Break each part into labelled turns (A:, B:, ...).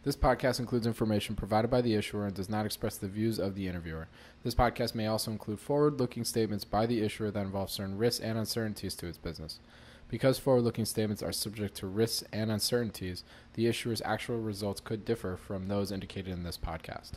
A: This podcast includes information provided by the issuer and does not express the views of the interviewer. This podcast may also include forward-looking statements by the issuer that involve certain risks and uncertainties to its business. Because forward-looking statements are subject to risks and uncertainties, the issuer's actual results could differ from those indicated in this podcast.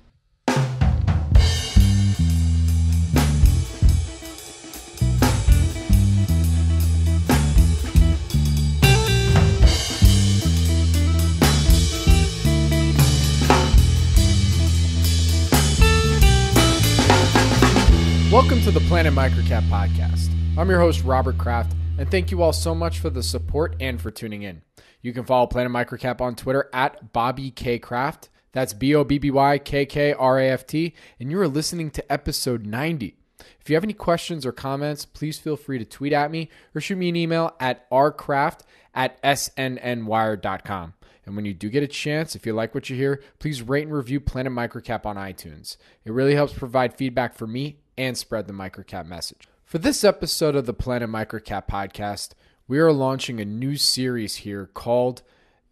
A: Welcome to the Planet MicroCap Podcast. I'm your host, Robert Kraft, and thank you all so much for the support and for tuning in. You can follow Planet MicroCap on Twitter at Bobby K. Kraft. That's BOBBYKKRAFT, and you are listening to episode 90. If you have any questions or comments, please feel free to tweet at me or shoot me an email at rkraft@SNN.Network. And when you do get a chance, if you like what you hear, please rate and review Planet MicroCap on iTunes. It really helps provide feedback for me and spread the MicroCap message. For this episode of the Planet MicroCap Podcast, we are launching a new series here called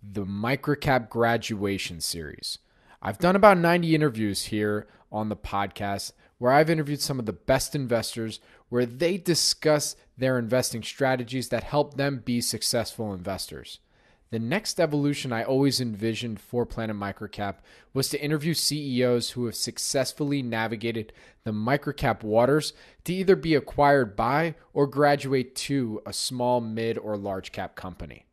A: the MicroCap Graduation Series. I've done about 90 interviews here on the podcast where I've interviewed some of the best investors where they discuss their investing strategies that help them be successful investors. The next evolution I always envisioned for Planet MicroCap was to interview CEOs who have successfully navigated the microcap waters to either be acquired by or graduate to a small, mid, or large cap company.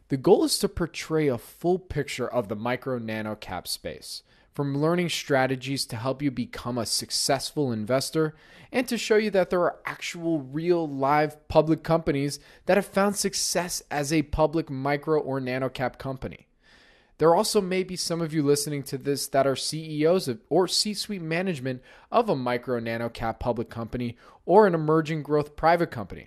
A: The goal is to portray a full picture of the micro-nano cap space, from learning strategies to help you become a successful investor and to show you that there are actual real live public companies that have found success as a public micro or nano cap company. There also may be some of you listening to this that are CEOs or C-suite management of a micro nano cap public company or an emerging growth private company.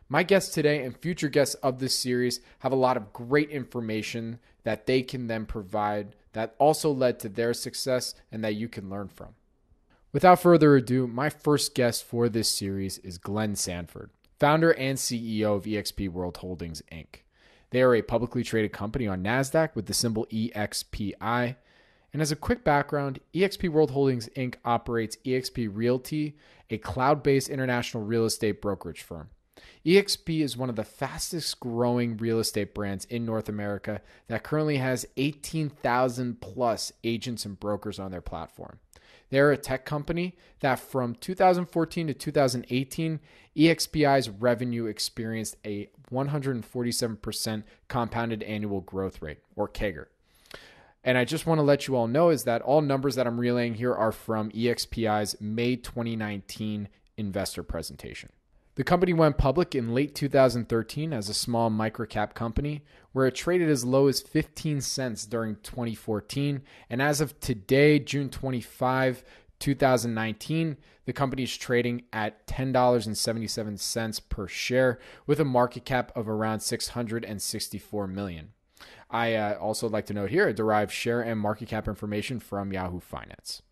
A: My guests today and future guests of this series have a lot of great information that they can then provide that also led to their success and that you can learn from. Without further ado, my first guest for this series is Glenn Sanford, founder and CEO of eXp World Holdings, Inc. They are a publicly traded company on NASDAQ with the symbol EXPI. And as a quick background, eXp World Holdings, Inc. operates eXp Realty, a cloud-based international real estate brokerage firm. eXp is one of the fastest growing real estate brands in North America that currently has 18,000 plus agents and brokers on their platform. They're a tech company that from 2014 to 2018, EXPI's revenue experienced a 147% compounded annual growth rate, or CAGR. And I just want to let you all know is that all numbers that I'm relaying here are from EXPI's May 2019 investor presentation. The company went public in late 2013 as a small microcap company where it traded as low as 15 cents during 2014. And as of today, June 25, 2019, the company is trading at $10.77 per share with a market cap of around $664 million. I also like to note here, I derive share and market cap information from Yahoo Finance.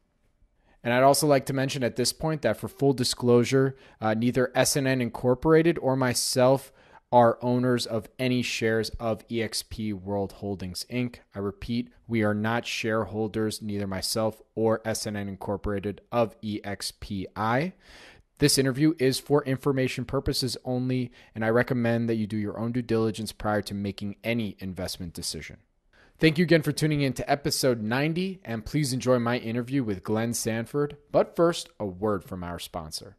A: And I'd also like to mention at this point that for full disclosure, neither SNN Incorporated or myself are owners of any shares of eXp World Holdings, Inc. I repeat, we are not shareholders, neither myself or SNN Incorporated of EXPI. This interview is for information purposes only, and I recommend that you do your own due diligence prior to making any investment decision. Thank you again for tuning in to episode 90, and please enjoy my interview with Glenn Sanford. But first, a word from our sponsor.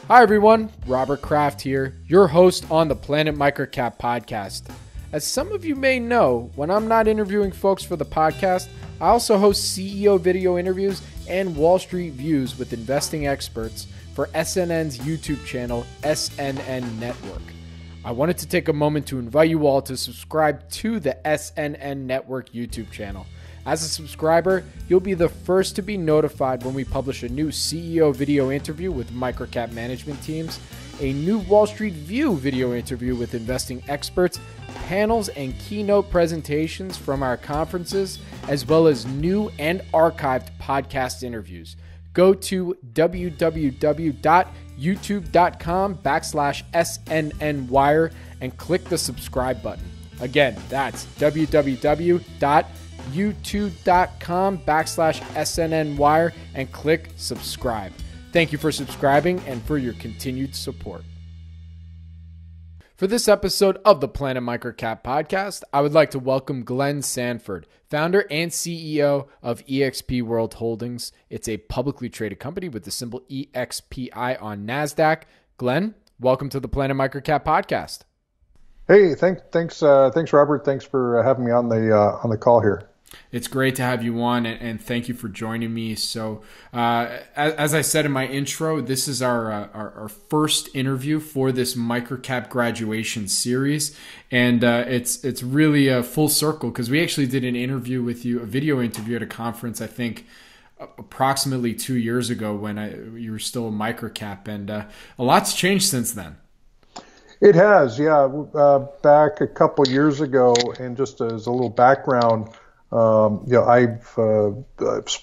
A: Hi everyone, Robert Kraft here, your host on the Planet MicroCap Podcast. As some of you may know, when I'm not interviewing folks for the podcast, I also host CEO video interviews and Wall Street Views with investing experts for SNN's YouTube channel, SNN.Network. I wanted to take a moment to invite you all to subscribe to the SNN.Network YouTube channel. As a subscriber, you'll be the first to be notified when we publish a new CEO video interview with microcap management teams, a new Wall Street View video interview with investing experts, panels and keynote presentations from our conferences, as well as new and archived podcast interviews. Go to www.youtube.com/SNNWire and click the subscribe button. Again, that's www.youtube.com/SNNWire youtube.com/SNNWire and click subscribe. Thank you for subscribing and for your continued support. For this episode of the Planet MicroCap Podcast, I would like to welcome Glenn Sanford, founder and CEO of eXp World Holdings. It's a publicly traded company with the symbol EXPI on NASDAQ. Glenn, welcome to the Planet MicroCap Podcast.
B: Hey, thanks, Robert. Thanks for having me on the call here.
A: It's great to have you on, and thank you for joining me. So, as I said in my intro, this is our first interview for this MicroCap Graduation Series, and it's really a full circle because we actually did an interview with you, a video interview at a conference, I think, approximately 2 years ago when you were still a MicroCap, and a lot's changed since then.
B: It has, yeah. Back a couple years ago, and just as a little background. I've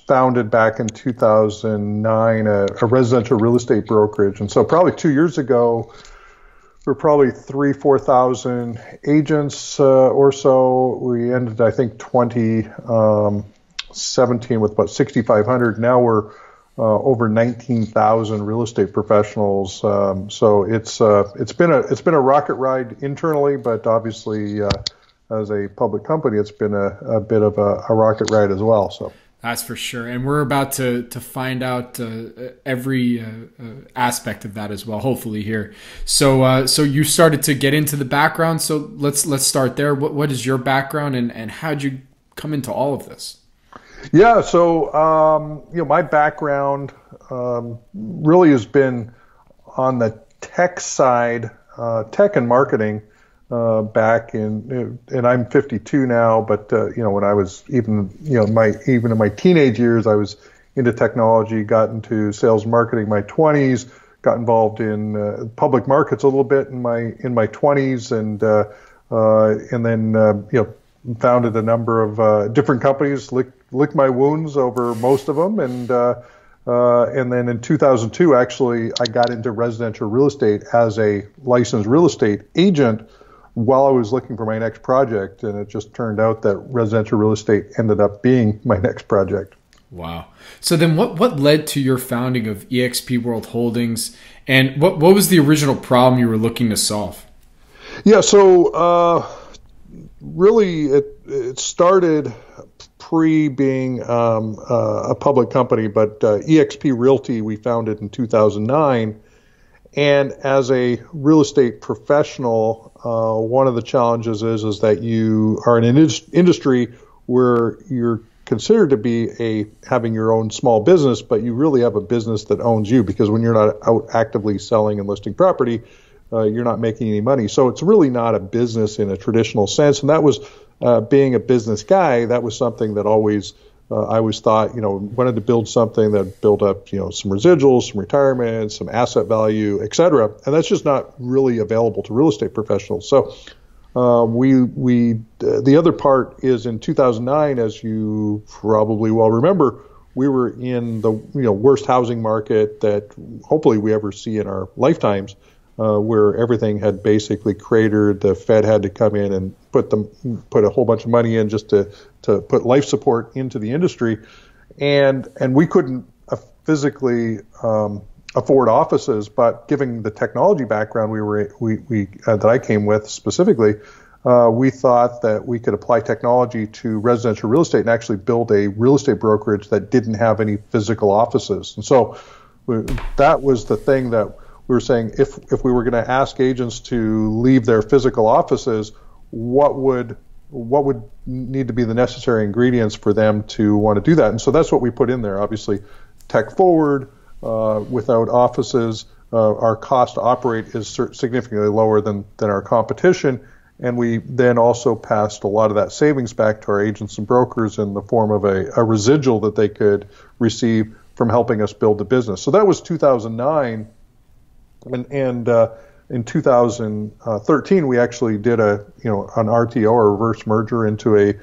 B: founded back in 2009 a residential real estate brokerage, and so probably 2 years ago, there were probably 4,000 agents or so. We ended, I think, 2017 with about 6,500. Now we're over 19,000 real estate professionals. So it's been a rocket ride internally, but obviously. As a public company, it's been a bit of a rocket ride as well. So
A: that's for sure, and we're about to find out every aspect of that as well. Hopefully here. So you started to get into the background. So let's start there. What is your background, and how'd you come into all of this?
B: Yeah. So my background really has been on the tech side, tech and marketing. Back in, and I'm 52 now, but when I was even in my teenage years, I was into technology, got into sales and marketing in my 20s, got involved in public markets a little bit in my 20s, and then founded a number of different companies, licked my wounds over most of them, and then in 2002, actually, I got into residential real estate as a licensed real estate agent while I was looking for my next project, and it just turned out that residential real estate ended up being my next project.
A: Wow. So then what led to your founding of eXp World Holdings, and what was the original problem you were looking to solve?
B: Yeah, so really it started pre-being a public company, but eXp Realty we founded in 2009. And as a real estate professional, one of the challenges is that you are in an industry where you're considered to be having your own small business, but you really have a business that owns you, because when you're not out actively selling and listing property, you're not making any money. So it's really not a business in a traditional sense. And that was being a business guy. That was something that I always thought, wanted to build something that build up, some residuals, some retirement, some asset value, et cetera. And that's just not really available to real estate professionals. So the other part is in 2009, as you probably well remember, we were in the worst housing market that hopefully we ever see in our lifetimes, where everything had basically cratered. The Fed had to come in and put a whole bunch of money in just to put life support into the industry, and we couldn't physically afford offices. But given the technology background that I came with specifically, we thought that we could apply technology to residential real estate and actually build a real estate brokerage that didn't have any physical offices. And so that was the thing that we were saying, if we were going to ask agents to leave their physical offices, what would need to be the necessary ingredients for them to want to do that? And so that's what we put in there. Obviously, tech forward, without offices, our cost to operate is significantly lower than our competition. And we then also passed a lot of that savings back to our agents and brokers in the form of a residual that they could receive from helping us build the business. So that was 2009. And in 2013, we actually did an RTO, or reverse merger, into a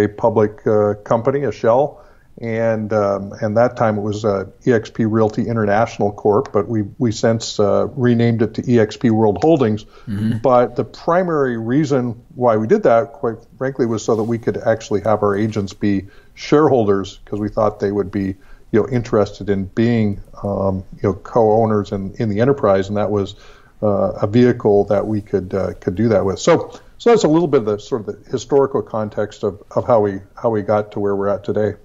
B: public company, a shell, and that time it was EXP Realty International Corp, but we since renamed it to EXP World Holdings. Mm-hmm. But the primary reason why we did that, quite frankly, was so that we could actually have our agents be shareholders, because we thought they would be interested in being co-owners in the enterprise, and that was a vehicle that we could do that with. So that's a little bit of the sort of the historical context of how we got to where we're at today.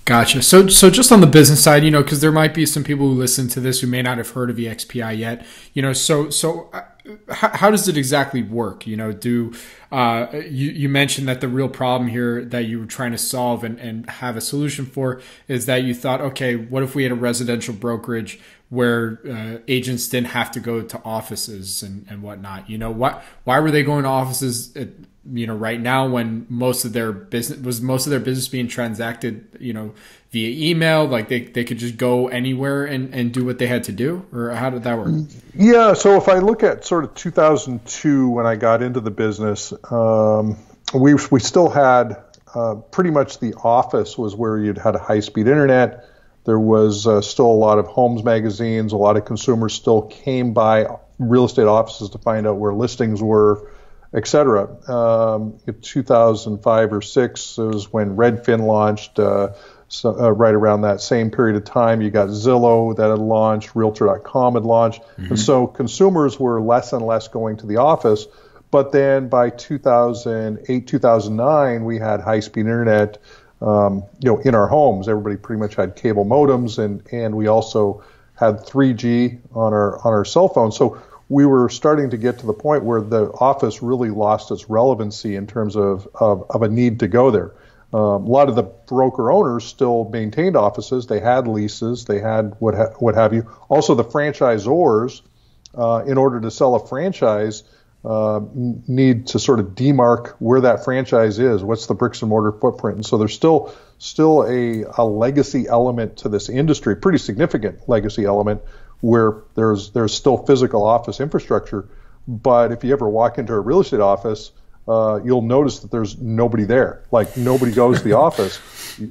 A: Gotcha. So just on the business side, because there might be some people who listen to this who may not have heard of EXPI yet, so how does it exactly work? You mentioned that the real problem here that you were trying to solve and have a solution for is that you thought, okay, what if we had a residential brokerage where agents didn't have to go to offices and whatnot? Why were they going to offices right now when most of their business being transacted, via email? Like they could just go anywhere and do what they had to do? Or how did that work?
B: Yeah. So if I look at sort of 2002, when I got into the business, we still had pretty much the office was where you'd had a high-speed internet. There was still a lot of homes magazines. A lot of consumers still came by real estate offices to find out where listings were, et cetera. In 2005 or 6 was when Redfin launched. Right around that same period of time, you got Zillow that had launched, Realtor.com had launched. Mm-hmm. And so consumers were less and less going to the office. But then by 2008, 2009, we had high-speed internet in our homes. Everybody pretty much had cable modems, and we also had 3G on our cell phones. So we were starting to get to the point where the office really lost its relevancy in terms of a need to go there. A lot of the broker owners still maintained offices. They had leases. They had what have you. Also, the franchisors, in order to sell a franchise, need to sort of demark where that franchise is. What's the bricks and mortar footprint? And so there's still a legacy element to this industry, pretty significant legacy element, where there's still physical office infrastructure. But if you ever walk into a real estate office, you'll notice that there's nobody there. Like, nobody goes to the office.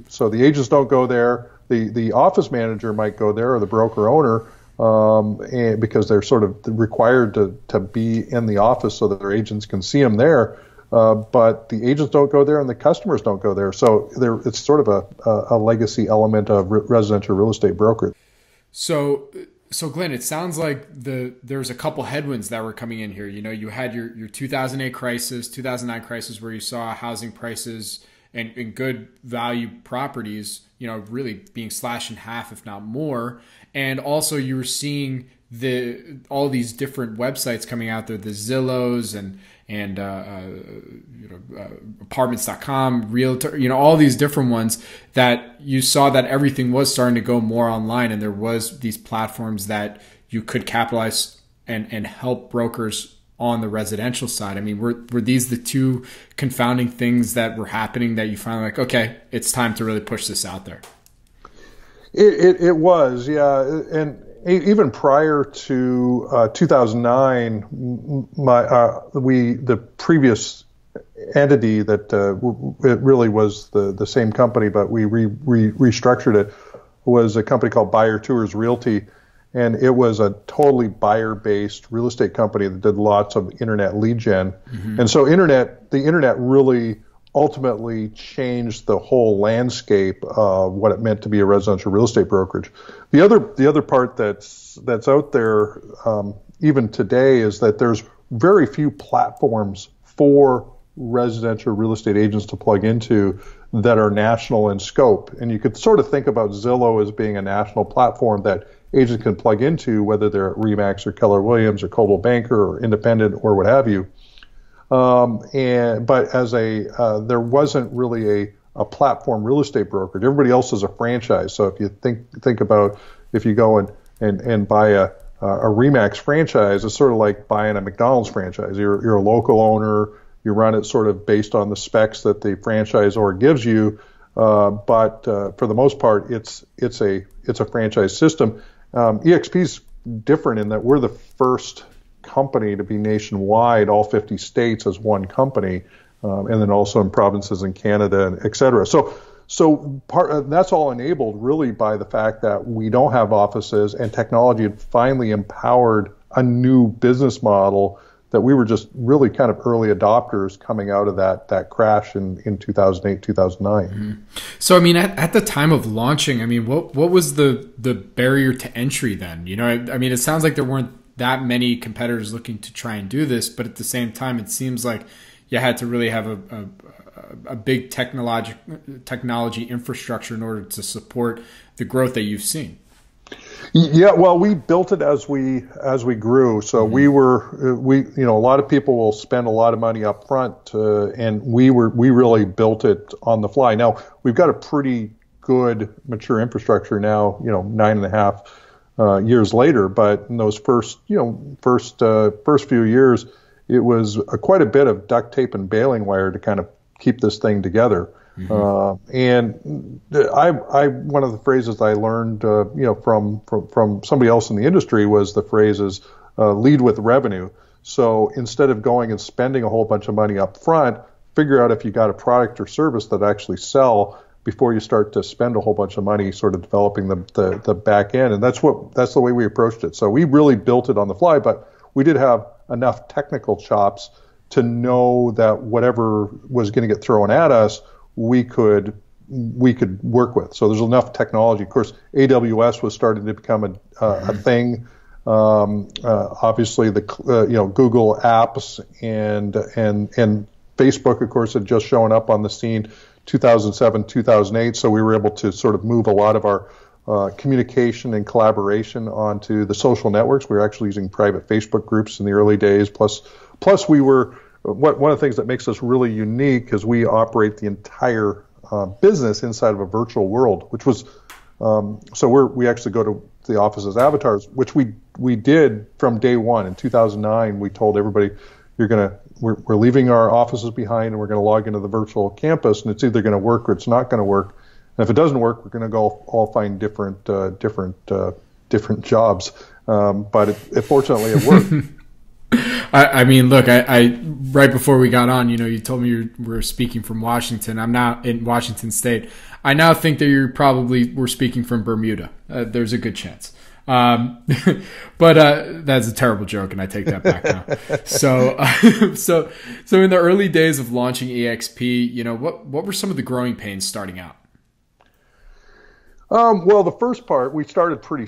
B: So the agents don't go there. The office manager might go there, or the broker owner, and because they're sort of required to be in the office so that their agents can see them there. But the agents don't go there and the customers don't go there. So it's sort of a legacy element of residential real estate brokerage.
A: So Glenn, it sounds like there's a couple headwinds that were coming in here. You had your 2008 crisis, 2009 crisis, where you saw housing prices and good value properties, really being slashed in half, if not more. And also you were seeing all these different websites coming out there, the Zillows and apartments.com, Realtor, all these different ones, that you saw that everything was starting to go more online, and there was these platforms that you could capitalize and help brokers on the residential side. I mean, were these the two confounding things that were happening that you finally like, okay, it's time to really push this out there?
B: It was, yeah. And even prior to 2009, the previous entity that it really was the same company, but we restructured it, was a company called Buyer Tours Realty, and it was a totally buyer-based real estate company that did lots of internet lead gen. Mm-hmm. And so the internet really ultimately changed the whole landscape of what it meant to be a residential real estate brokerage. The other part that's out there even today is that there's very few platforms for residential real estate agents to plug into that are national in scope. And you could sort of think about Zillow as being a national platform that agents can plug into, whether they're at Remax or Keller Williams or Coldwell Banker or Independent or what have you. But as there wasn't really a platform real estate brokerage. Everybody else is a franchise. So if you think about, if you go and buy a Remax franchise, it's sort of like buying a McDonald's franchise. You're a local owner. You run it sort of based on the specs that the franchisor gives you. But for the most part, it's a franchise system. eXp's different in that we're the first company to be nationwide, all 50 states as one company, and then also in provinces in Canada, and et cetera. So So that's all enabled really by the fact that we don't have offices, and technology had finally empowered a new business model that we were just really kind of early adopters coming out of that crash in 2008, 2009.
A: Mm-hmm. So, I mean, at the time of launching, I mean, what was the barrier to entry then? You know, I mean, it sounds like there weren't that many competitors looking to try and do this, but at the same time, it seems like you had to really have a big technology infrastructure in order to support the growth that you've seen.
B: Yeah, well, we built it as we grew. So mm-hmm. A lot of people will spend a lot of money up front, and we really built it on the fly. Now we've got a pretty good mature infrastructure now, 9.5 years later. But in those first few years, it was quite a bit of duct tape and baling wire to kind of keep this thing together. Mm-hmm. And one of the phrases I learned, from somebody else in the industry was the phrase is lead with revenue. So instead of going and spending a whole bunch of money up front, figure out if you got a product or service that actually sell before you start to spend a whole bunch of money sort of developing the back end. And that's the way we approached it. So we really built it on the fly, but we did have enough technical chops to know that whatever was going to get thrown at us, we could work with. So there's enough technology. Of course, AWS was starting to become a thing. Obviously, Google Apps and Facebook, of course, had just shown up on the scene 2007, 2008. So we were able to sort of move a lot of our communication and collaboration onto the social networks. We were actually using private Facebook groups in the early days. Plus we were. One of the things that makes us really unique is we operate the entire business inside of a virtual world, which was we actually go to the office as avatars, which we did from day one. In 2009, we told everybody we're leaving our offices behind and we're going to log into the virtual campus, and it's either going to work or it's not going to work. And if it doesn't work, we're going to go all find different jobs. But fortunately, it worked.
A: I mean, look, I right before we got on, you told me you were speaking from Washington. I'm now in Washington State. I now think that you probably were speaking from Bermuda. There's a good chance. But that's a terrible joke, and I take that back now. So in the early days of launching eXp, what were some of the growing pains starting out?
B: Well, the first part, we started pretty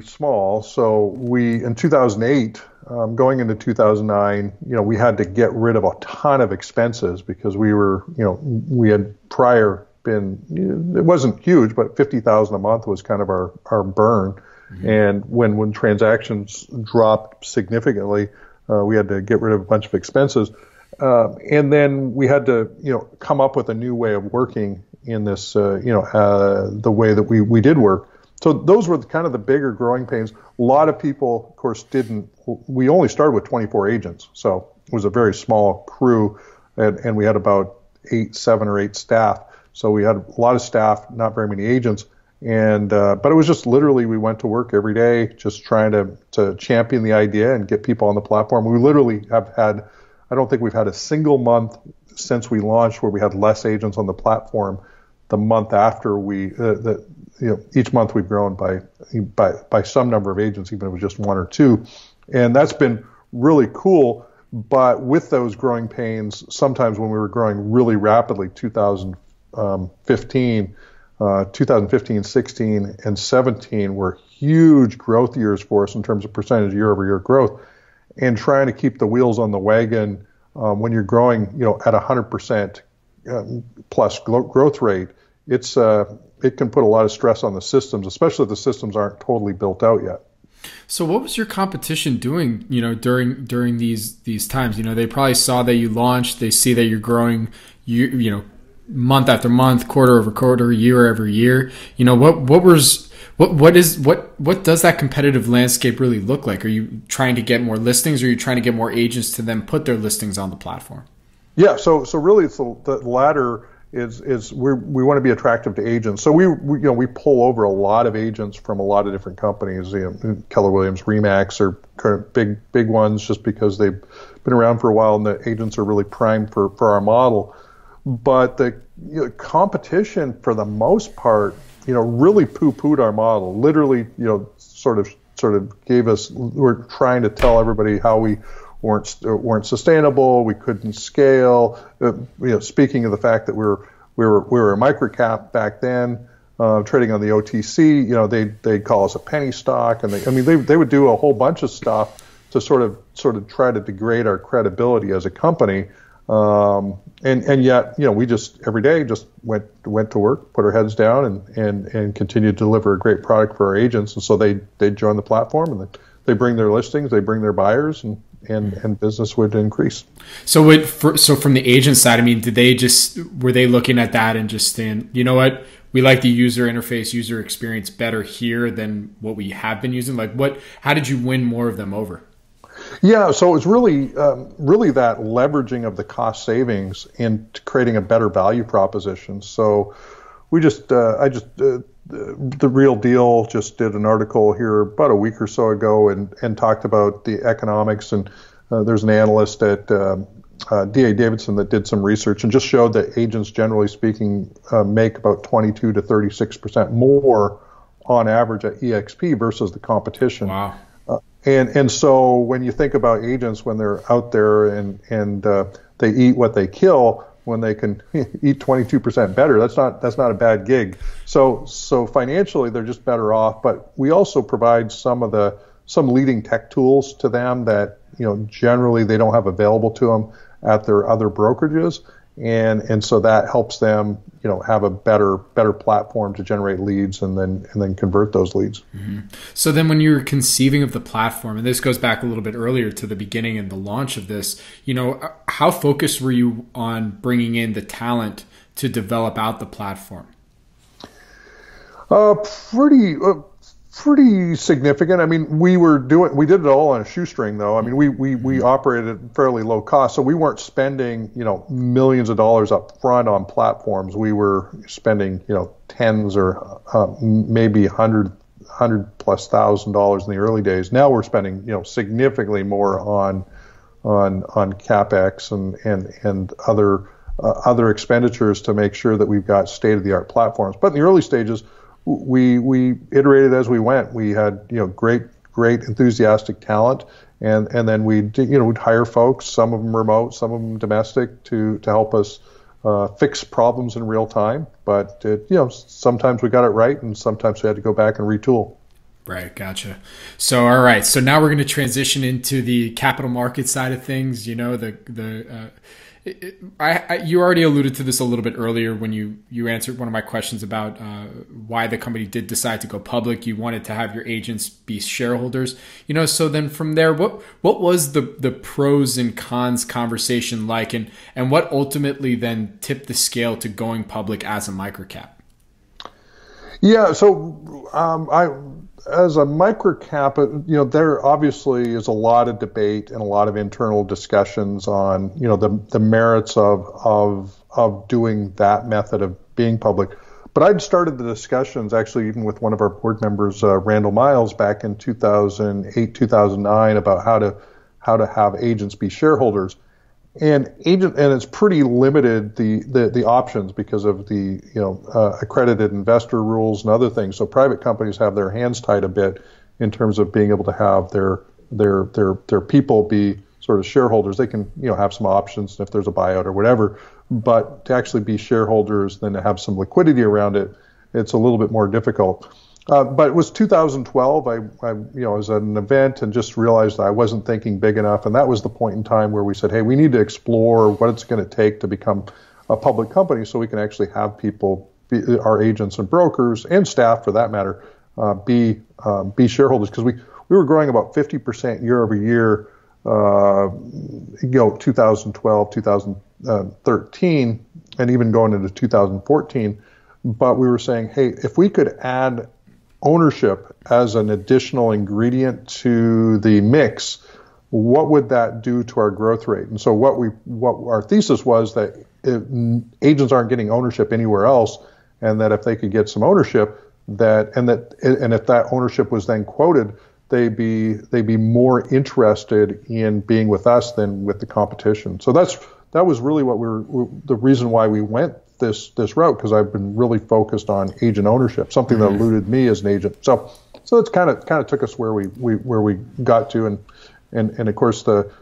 B: small. So in 2008, going into 2009, we had to get rid of a ton of expenses because we had prior been, it wasn't huge, but $50,000 a month was kind of our burn. Mm-hmm. And when transactions dropped significantly, we had to get rid of a bunch of expenses. And then we had to, come up with a new way of working in this, the way that we did work. So those were kind of the bigger growing pains. A lot of people, of course, we only started with 24 agents. So it was a very small crew, and we had about 7 or 8 staff. So we had a lot of staff, not very many agents. And, but it was just literally, we went to work every day, just trying to champion the idea and get people on the platform. We literally I don't think we've had a single month since we launched where we had less agents on the platform the month after each month we've grown by some number of agents, even if it was just 1 or 2. And that's been really cool. But with those growing pains, sometimes when we were growing really rapidly, 2015, 16, and 17 were huge growth years for us in terms of percentage year-over-year growth. And trying to keep the wheels on the wagon when you're growing, at 100% plus growth rate, it can put a lot of stress on the systems, especially if the systems aren't totally built out yet.
A: So what was your competition doing, during these times? They probably saw that you launched, they see that you're growing, month after month, quarter over quarter, year over year. What does that competitive landscape really look like? Are you trying to get more listings, or are you trying to get more agents to then put their listings on the platform? Yeah,
B: so really it's the latter. Is we want to be attractive to agents. So we pull over a lot of agents from a lot of different companies. Keller Williams, Remax are current big ones just because they've been around for a while, and the agents are really primed for our model. But the competition for the most part, really poo-pooed our model. Literally, sort of gave us. We're trying to tell everybody how we weren't sustainable. We couldn't scale. Speaking of the fact that we were a microcap back then, trading on the OTC. They'd call us a penny stock, and they would do a whole bunch of stuff to sort of try to degrade our credibility as a company. And yet, we just every day just went to work, put our heads down, and continued to deliver a great product for our agents. And so they join the platform, and they bring their listings, they bring their buyers, and business would increase.
A: So from the agent side, were they looking at that and just saying, you know what, we like the user interface, user experience better here than what we have been using? How did you win more of them over?
B: Yeah, so it was really that leveraging of the cost savings and creating a better value proposition. So the Real Deal just did an article here about a week or so ago and talked about the economics. And there's an analyst at D.A. Davidson that did some research and just showed that agents, generally speaking, make about 22 to 36% more on average at eXp versus the competition.
A: Wow.
B: And so when you think about agents, when they're out there and they eat what they kill, when they can eat 22% better, that's not a bad gig. So financially they're just better off. But we also provide some leading tech tools to them that generally they don't have available to them at their other brokerages, and so that helps them have a better platform to generate leads and then convert those leads.
A: Mm-hmm. So then when you're conceiving of the platform, and this goes back a little bit earlier to the beginning and the launch of this, how focused were you on bringing in the talent to develop out the platform?
B: Pretty significant. We did it all on a shoestring, though. We operated fairly low cost, so we weren't spending, millions of dollars up front on platforms. We were spending, tens or maybe $100+ thousand in the early days. Now we're spending, significantly more on CapEx and other expenditures to make sure that we've got state-of-the-art platforms. But in the early stages, we iterated as we went. We had great enthusiastic talent, and then we'd hire folks, some of them remote, some of them domestic, to help us fix problems in real time. But sometimes we got it right, and sometimes we had to go back and retool.
A: Right, gotcha. So all right, so now we're going to transition into the capital market side of things. You already alluded to this a little bit earlier when you answered one of my questions about why the company did decide to go public. You wanted to have your agents be shareholders, so then from there, what was the pros and cons conversation like, and what ultimately then tipped the scale to going public as a microcap?
B: Yeah, so as a microcap, there obviously is a lot of debate and a lot of internal discussions on, the merits of doing that method of being public. But I'd started the discussions actually even with one of our board members, Randall Miles, back in 2008, 2009, about how to have agents be shareholders. And it's pretty limited the options because of the accredited investor rules and other things. So private companies have their hands tied a bit in terms of being able to have their people be sort of shareholders. They can have some options if there's a buyout or whatever, but to actually be shareholders, then to have some liquidity around it, it's a little bit more difficult. But it was 2012. I was at an event and just realized that I wasn't thinking big enough, and that was the point in time where we said, "Hey, we need to explore what it's going to take to become a public company, so we can actually have people, our agents and brokers and staff, for that matter, be shareholders." Because we were growing about 50% year over year, 2012, 2013, and even going into 2014. But we were saying, "Hey, if we could add ownership as an additional ingredient to the mix, what would that do to our growth rate?" And so what our thesis was that agents aren't getting ownership anywhere else, and that if they could get some ownership, and if that ownership was then quoted, they'd be more interested in being with us than with the competition. So that was really the reason why we went this route because I've been really focused on agent ownership, something that eluded me as an agent. So it's kind of took us where we got to, and of course the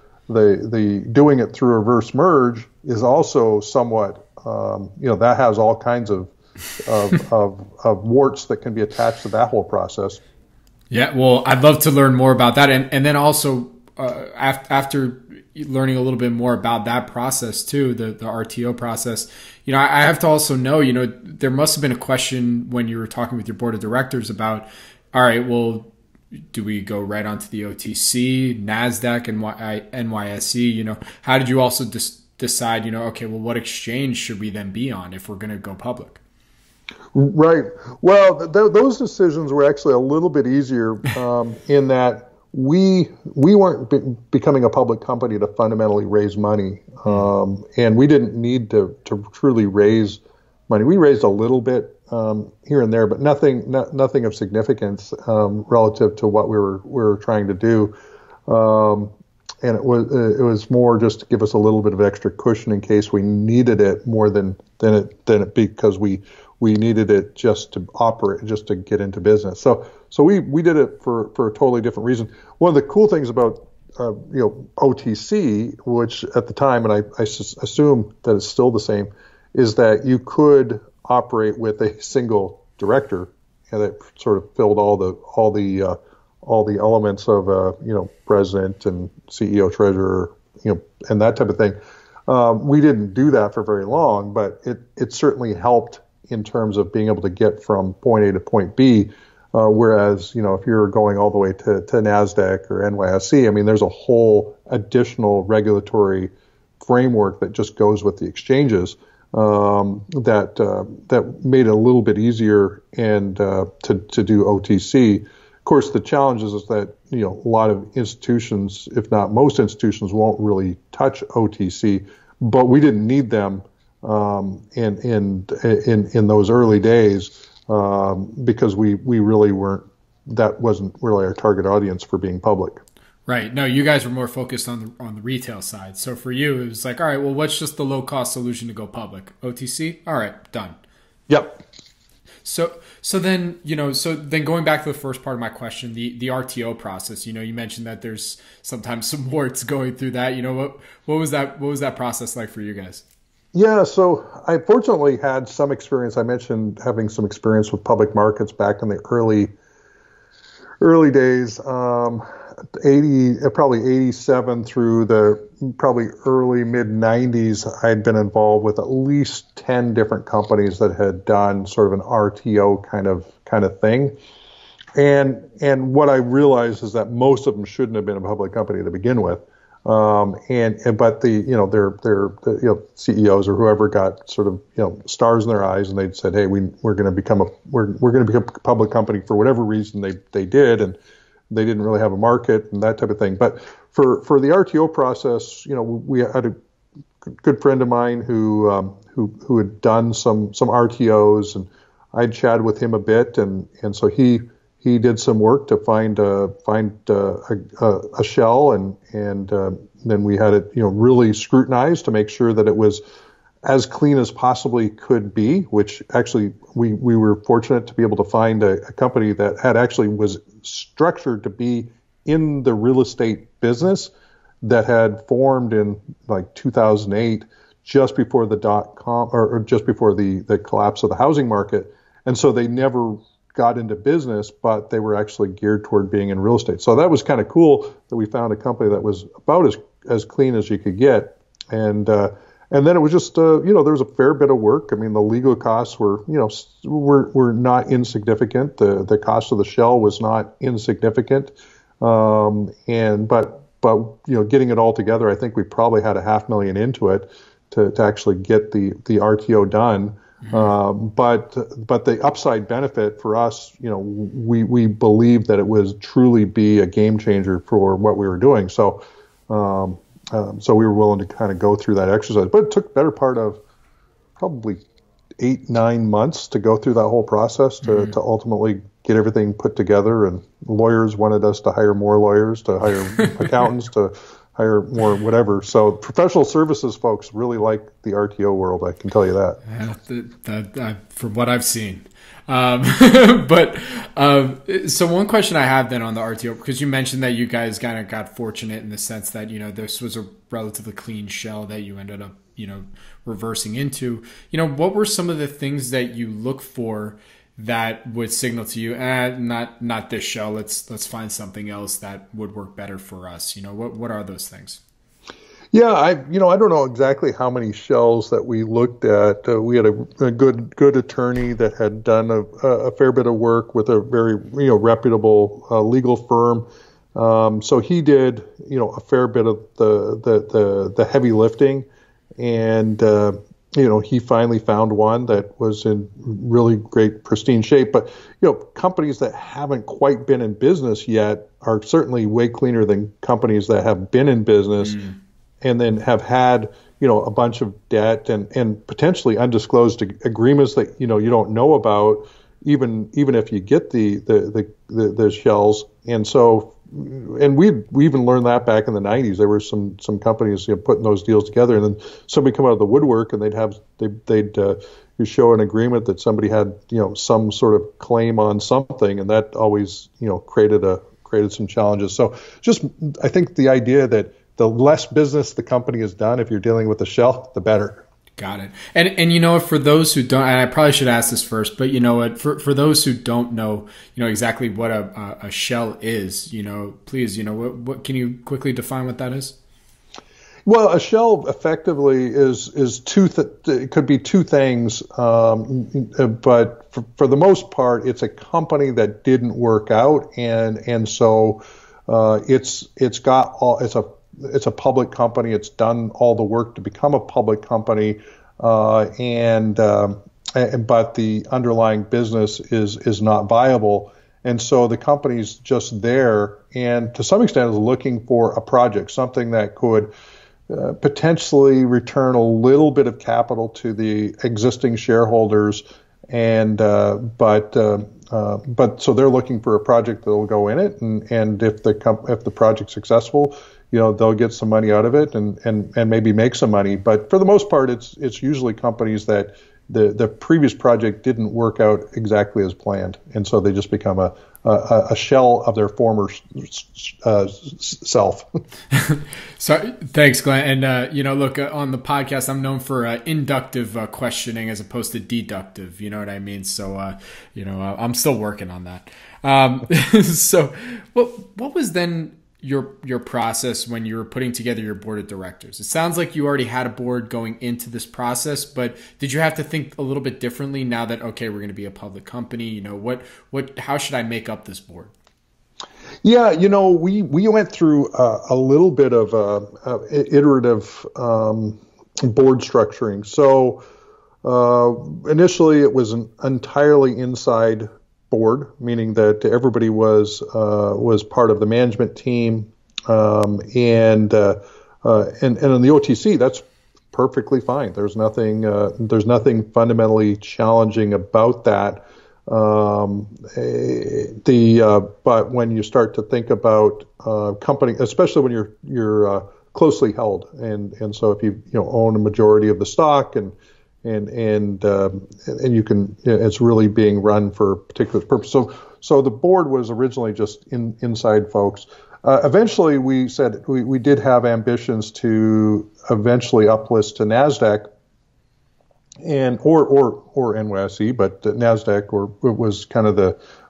B: doing it through reverse merge is also somewhat that has all kinds of warts that can be attached to that whole process.
A: Yeah, well, I'd love to learn more about that, and then also after learning a little bit more about that process too, the RTO process, I have to also know, there must have been a question when you were talking with your board of directors about, all right, well, do we go right onto the OTC, NASDAQ, and NYSE? How did you also decide, okay, well, what exchange should we then be on if we're going to go public?
B: Right. Well, those decisions were actually a little bit easier in that we weren't becoming a public company to fundamentally raise money, and we didn't need to truly raise money. We raised a little bit here and there, but nothing of significance relative to what we were trying to do. And it was more just to give us a little bit of extra cushion in case we needed it more than it because we needed it just to operate, just to get into business. So we did it for a totally different reason. One of the cool things about OTC, which at the time, and I assume that it's still the same, is that you could operate with a single director, and that sort of filled all the elements of president and CEO, treasurer, and that type of thing. We didn't do that for very long, but it certainly helped in terms of being able to get from point A to point B. Whereas, if you're going all the way to NASDAQ or NYSE, I mean, there's a whole additional regulatory framework that just goes with the exchanges that made it a little bit easier and to do OTC. Of course, the challenge is that a lot of institutions, if not most institutions, won't really touch OTC, but we didn't need them in those early days. Because we really weren't, that wasn't really our target audience for being public.
A: Right. No, you guys were more focused on the retail side. So for you, it was like, all right, well, what's just the low cost solution to go public? OTC? All right, done.
B: Yep.
A: So then going back to the first part of my question, the RTO process, you mentioned that there's sometimes some warts going through that. What was that process like for you guys?
B: Yeah, so I fortunately had some experience. I mentioned having some experience with public markets back in the early days, probably 87 through the probably early mid 90s. I'd been involved with at least 10 different companies that had done sort of an RTO kind of thing. And what I realized is that most of them shouldn't have been a public company to begin with. But the CEOs or whoever got sort of stars in their eyes, and they'd said, hey, we're going to become a public company for whatever reason they did, and they didn't really have a market and that type of thing. But for the RTO process, we had a good friend of mine who had done some RTOs, and I'd chatted with him a bit, and so he did some work to find a shell, and then we had it really scrutinized to make sure that it was as clean as possibly could be. Which actually we were fortunate to be able to find a company that had actually was structured to be in the real estate business, that had formed in like 2008, just before the .com or just before the collapse of the housing market, and so they never got into business, but they were actually geared toward being in real estate. So that was kind of cool that we found a company that was about as clean as you could get. And then it was just, there was a fair bit of work. I mean, the legal costs were not insignificant. The cost of the shell was not insignificant. But getting it all together, I think we probably had $500,000 into it to actually get the RTO done. But the upside benefit for us, we believe that it was truly be a game changer for what we were doing. So we were willing to kind of go through that exercise, but it took the better part of probably 8-9 months to go through that whole process to ultimately get everything put together. And lawyers wanted us to hire more lawyers, to hire accountants, to hire more whatever. So professional services folks really like the RTO world. I can tell you that.
A: From what I've seen. So one question I have then on the RTO, because you mentioned that you guys kind of got fortunate in the sense that, this was a relatively clean shell that you ended up, reversing into, what were some of the things that you look for that would signal to you, not this shell, let's find something else that would work better for us? What are those things?
B: Yeah, I don't know exactly how many shells that we looked at. We had a good attorney that had done a fair bit of work with a very reputable legal firm. So he did a fair bit of the heavy lifting, and he finally found one that was in really great pristine shape. But companies that haven't quite been in business yet are certainly way cleaner than companies that have been in business. And then have had, a bunch of debt and potentially undisclosed agreements that, you don't know about, even if you get the shells. And so, and we even learned that back in the 90s. There were some companies putting those deals together, and then somebody come out of the woodwork and they'd you show an agreement that somebody had, some sort of claim on something, and that always, created some challenges. So just, I think the idea that the less business the company has done, if you're dealing with a shell, the better.
A: Got it. And for those who don't, and I probably should ask this first, but for those who don't know, exactly what a shell is, please, what can you quickly define what that is?
B: Well, a shell effectively is it could be two things, but for the most part, it's a company that didn't work out, and so it's a public company. It's done all the work to become a public company, but the underlying business is not viable. And so the company's just there, and to some extent is looking for a project, something that could potentially return a little bit of capital to the existing shareholders, and but so they're looking for a project that will go in it, and if the project's successful, they'll get some money out of it and maybe make some money. But for the most part, it's usually companies that the previous project didn't work out exactly as planned, and so they just become a shell of their former self.
A: So thanks, Glenn. And look, on the podcast, I'm known for inductive questioning as opposed to deductive. You know what I mean? So I'm still working on that. So what was then your process when you were putting together your board of directors? It sounds like you already had a board going into this process, but did you have to think a little bit differently now that, okay, we're going to be a public company? How should I make up this board?
B: Yeah, we went through a little bit of iterative board structuring. So initially it was an entirely inside board, meaning that everybody was part of the management team, and on the OTC, that's perfectly fine. There's nothing fundamentally challenging about that. But when you start to think about company, especially when you're closely held, and so if you own a majority of the stock and you can, it's really being run for a particular purpose. So the board was originally just inside folks. Eventually, we said we did have ambitions to eventually uplist to NASDAQ and or NYSE, but NASDAQ was kind of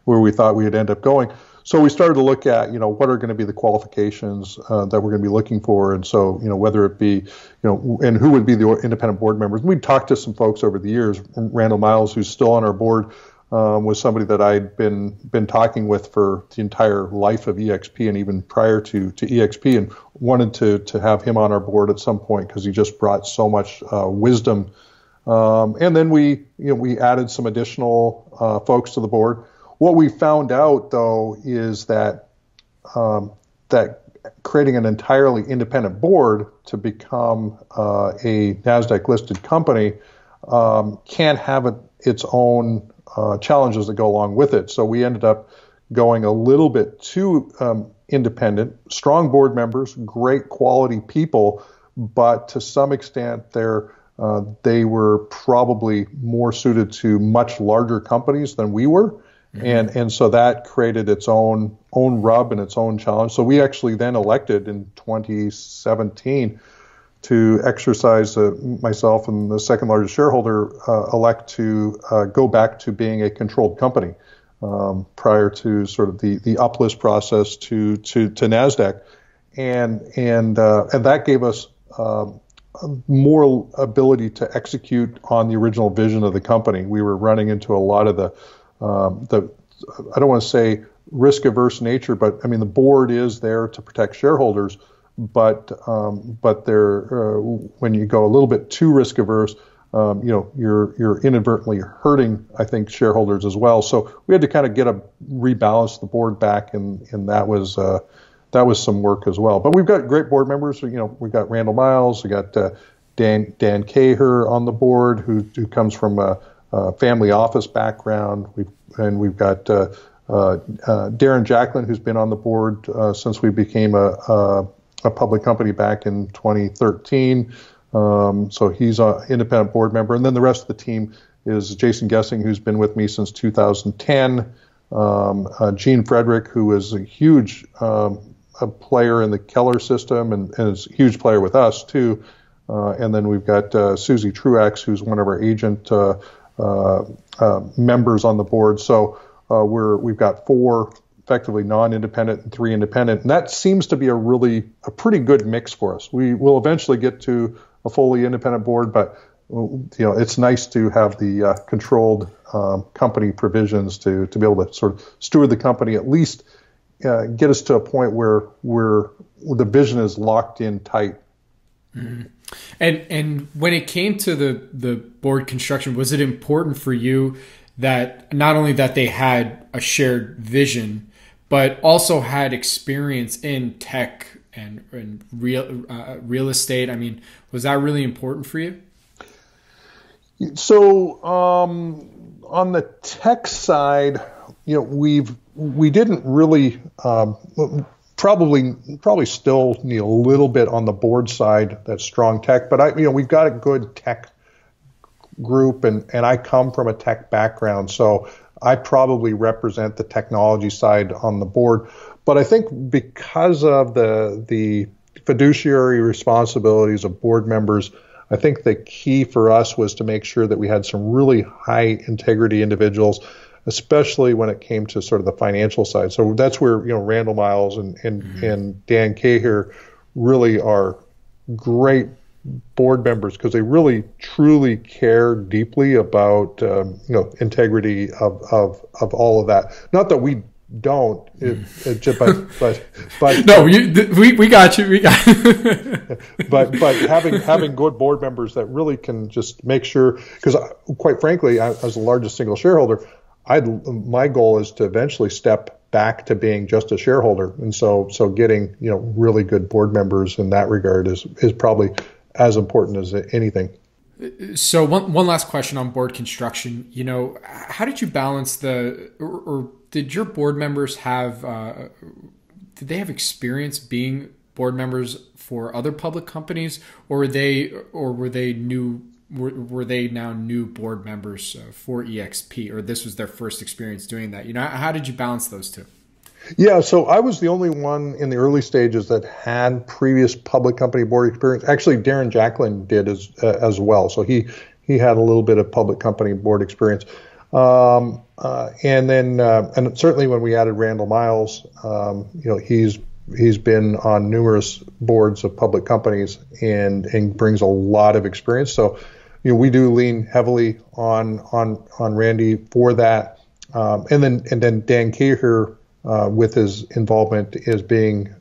B: where we thought we would end up going. So we started to look at, what are going to be the qualifications that we're going to be looking for, and so, whether it be, and who would be the independent board members. We talked to some folks over the years. Randall Miles, who's still on our board, was somebody that I'd been talking with for the entire life of EXP and even prior to EXP, and wanted to have him on our board at some point because he just brought so much wisdom. And then we added some additional folks to the board. What we found out, though, is that creating an entirely independent board to become a NASDAQ-listed company can have its own challenges that go along with it. So we ended up going a little bit too independent, strong board members, great quality people, but to some extent they were probably more suited to much larger companies than we were. And so that created its own rub and its own challenge. So we actually then elected in 2017 to exercise, myself and the second largest shareholder elect to go back to being a controlled company prior to sort of the uplist process to NASDAQ. And that gave us more ability to execute on the original vision of the company. We were running into a lot of the I don't want to say risk-averse nature, but I mean the board is there to protect shareholders, but when you go a little bit too risk-averse, you're inadvertently hurting, I think, shareholders as well. So we had to kind of rebalance the board back, and that was some work as well. But we've got great board members. We've got Randall Miles, we got Dan Caher on the board, who comes from a family office background. We've got Darren Jacklin, who's been on the board since we became a public company back in 2013. So he's an independent board member. And then the rest of the team is Jason Gessing, who's been with me since 2010. Gene Frederick, who is a huge player in the Keller system and is a huge player with us too. And then we've got Susie Truax, who's one of our agent members on the board. So we've got 4 effectively non-independent and 3 independent, and that seems to be a pretty good mix for us. We will eventually get to a fully independent board, but it's nice to have the controlled company provisions to be able to sort of steward the company, at least get us to a point where the vision is locked in tight.
A: Mm-hmm. And when it came to the board construction, was it important for you that not only that they had a shared vision, but also had experience in tech and real estate? I mean, was that really important for you?
B: So on the tech side, we didn't really probably still need a little bit on the board side, that strong tech, but we've got a good tech group, and I come from a tech background, so I probably represent the technology side on the board. But I think because of the fiduciary responsibilities of board members, I think the key for us was to make sure that we had some really high integrity individuals, especially when it came to sort of the financial side. So that's where Randall Miles and Dan Caher really are great board members, because they really truly care deeply about integrity of all of that. Not that we don't, but
A: no, we got you.
B: but having good board members that really can just make sure, because quite frankly, as the largest single shareholder, my goal is to eventually step back to being just a shareholder, and so getting really good board members in that regard is probably as important as anything.
A: So one last question on board construction. How did you balance or did your board members have did they have experience being board members for other public companies, or were they now new board members for EXP, or this was their first experience doing that? How did you balance those two?
B: Yeah, so I was the only one in the early stages that had previous public company board experience. Actually, Darren Jacklin did as well. So he had a little bit of public company board experience. And certainly when we added Randall Miles, he's been on numerous boards of public companies and brings a lot of experience. So, we do lean heavily on Randy for that. And then Dan Caher, with his involvement, is being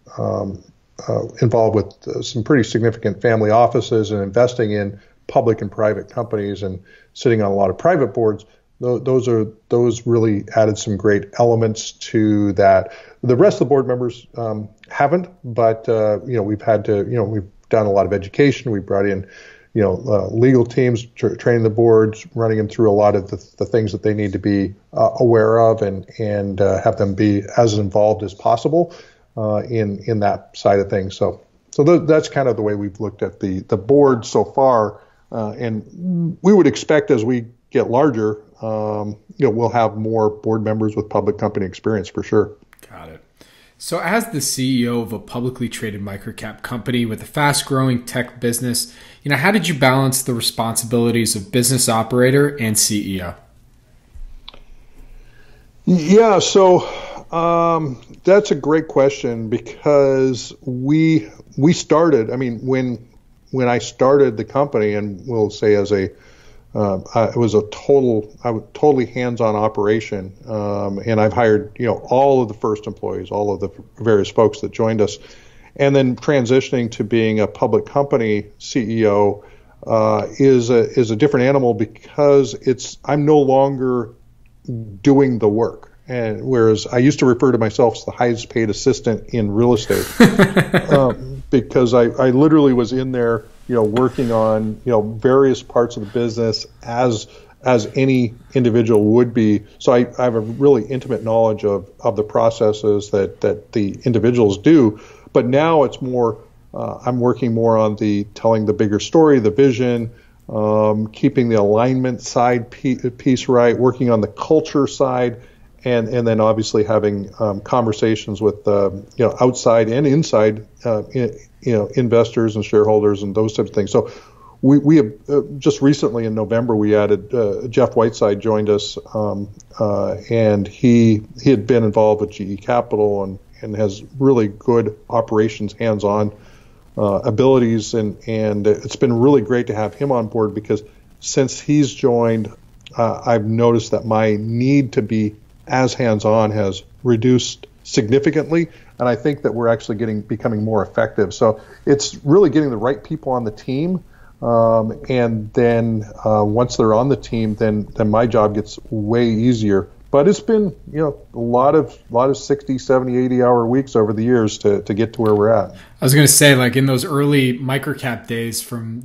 B: involved with some pretty significant family offices and investing in public and private companies and sitting on a lot of private boards. Those really added some great elements to that. The rest of the board members haven't, but we've had to, we've done a lot of education. We brought in legal teams, training the boards, running them through a lot of the things that they need to be aware of, and have them be as involved as possible. in that side of things. So that's kind of the way we've looked at the board so far, and we would expect as we get larger, we'll have more board members with public company experience for sure.
A: Got it. So as the CEO of a publicly traded microcap company with a fast-growing tech business, how did you balance the responsibilities of business operator and CEO?
B: Yeah, so that's a great question because we started. I mean, when I started the company, and we'll say as it was a totally hands-on operation, and I've hired all of the first employees, all of the various folks that joined us, and then transitioning to being a public company CEO is a different animal because I'm no longer doing the work. And whereas I used to refer to myself as the highest paid assistant in real estate, because I literally was in there, working on, various parts of the business as any individual would be. So I have a really intimate knowledge of the processes that the individuals do. But now it's more, I'm working more on telling the bigger story, the vision, keeping the alignment side piece right, working on the culture side, and then obviously having conversations with outside and inside investors and shareholders and those types of things. So we have just recently in November we added Jeff Whiteside joined us, and he had been involved with GE Capital and has really good operations hands-on abilities, and it's been really great to have him on board because since he's joined, I've noticed that my need to be as hands-on has reduced significantly, and I think that we're actually becoming more effective. So it's really getting the right people on the team, and then once they're on the team, then my job gets way easier. But it's been a lot of 60, 70, 80-hour weeks over the years to get to where we're at.
A: I was going to say, like in those early microcap days from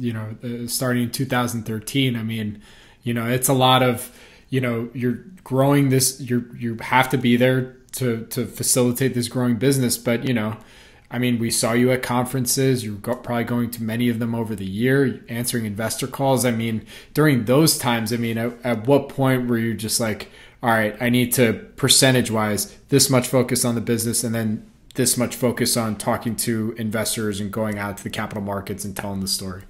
A: starting in 2013. I mean, it's a lot of you're growing this. You have to be there to facilitate this growing business. But I mean, we saw you at conferences. You're probably going to many of them over the year, answering investor calls. I mean, during those times, I mean, at what point were you just like, all right, I need to percentage-wise this much focus on the business and then this much focus on talking to investors and going out to the capital markets and telling the story?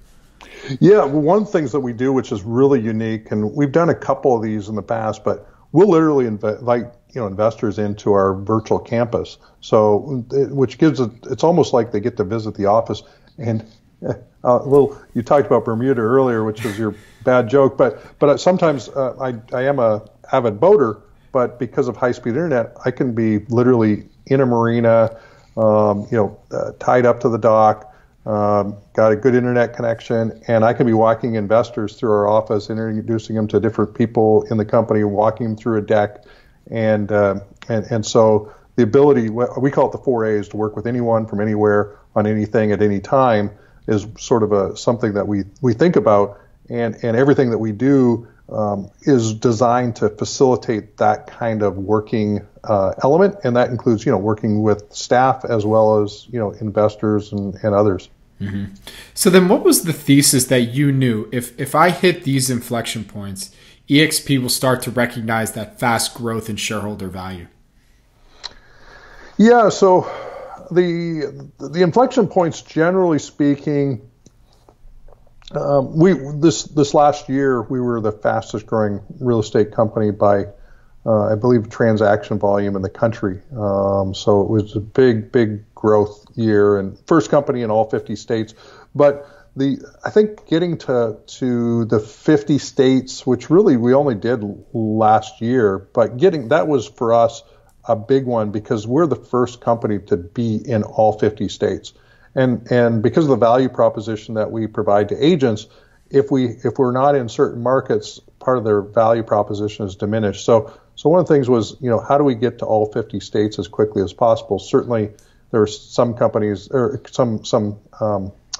B: Yeah, well, one of the things that we do, which is really unique, and we've done a couple of these in the past, but we'll literally invite investors into our virtual campus. So, which gives it's almost like they get to visit the office. And you talked about Bermuda earlier, which was your bad joke, but sometimes I am a avid boater, but because of high-speed internet, I can be literally in a marina, tied up to the dock, got a good internet connection, and I can be walking investors through our office, introducing them to different people in the company, walking them through a deck, and so the ability, we call it the 4 A's, to work with anyone from anywhere on anything at any time, is sort of something that we think about, and everything that we do is designed to facilitate that kind of working element, and that includes working with staff as well as investors and others.
A: Mm-hmm. So then, what was the thesis that you knew if I hit these inflection points, eXp will start to recognize that fast growth in shareholder value?
B: Yeah, so the inflection points, generally speaking. This last year we were the fastest growing real estate company by I believe transaction volume in the country. So it was a big growth year and first company in all 50 states. But I think getting to the 50 states, which really we only did last year, but that was for us a big one because we're the first company to be in all 50 states. And because of the value proposition that we provide to agents, if we're not in certain markets, part of their value proposition is diminished. So one of the things was, how do we get to all 50 states as quickly as possible? Certainly, there are some companies or some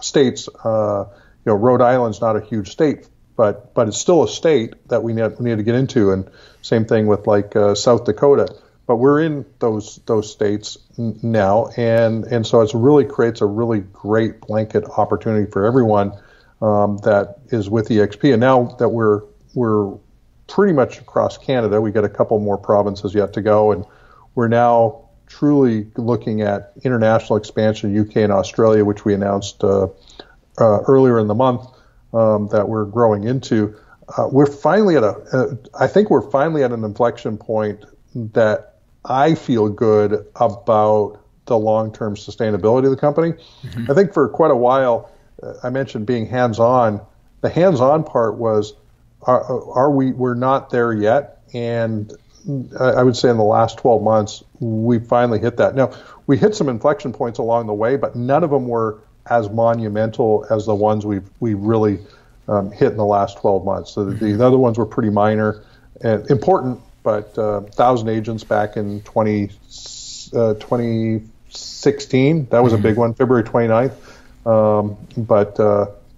B: states. Rhode Island's not a huge state, but it's still a state that we need to get into. And same thing with like South Dakota. but we're in those states now, and so it really creates a really great blanket opportunity for everyone that is with EXP. And now that we're pretty much across Canada, we got a couple more provinces yet to go, and we're now truly looking at international expansion, UK and Australia, which we announced earlier in the month that we're growing into. We're finally at I think we're finally at an inflection point that I feel good about the long-term sustainability of the company. Mm-hmm. I think for quite a while, I mentioned being hands-on. The hands-on part was, we're not there yet, and I would say in the last 12 months, we finally hit that. Now, we hit some inflection points along the way, but none of them were as monumental as the ones we really hit in the last 12 months. So the other ones were pretty minor and important, but 1,000 agents back in 2016, that was a big one, February 29th.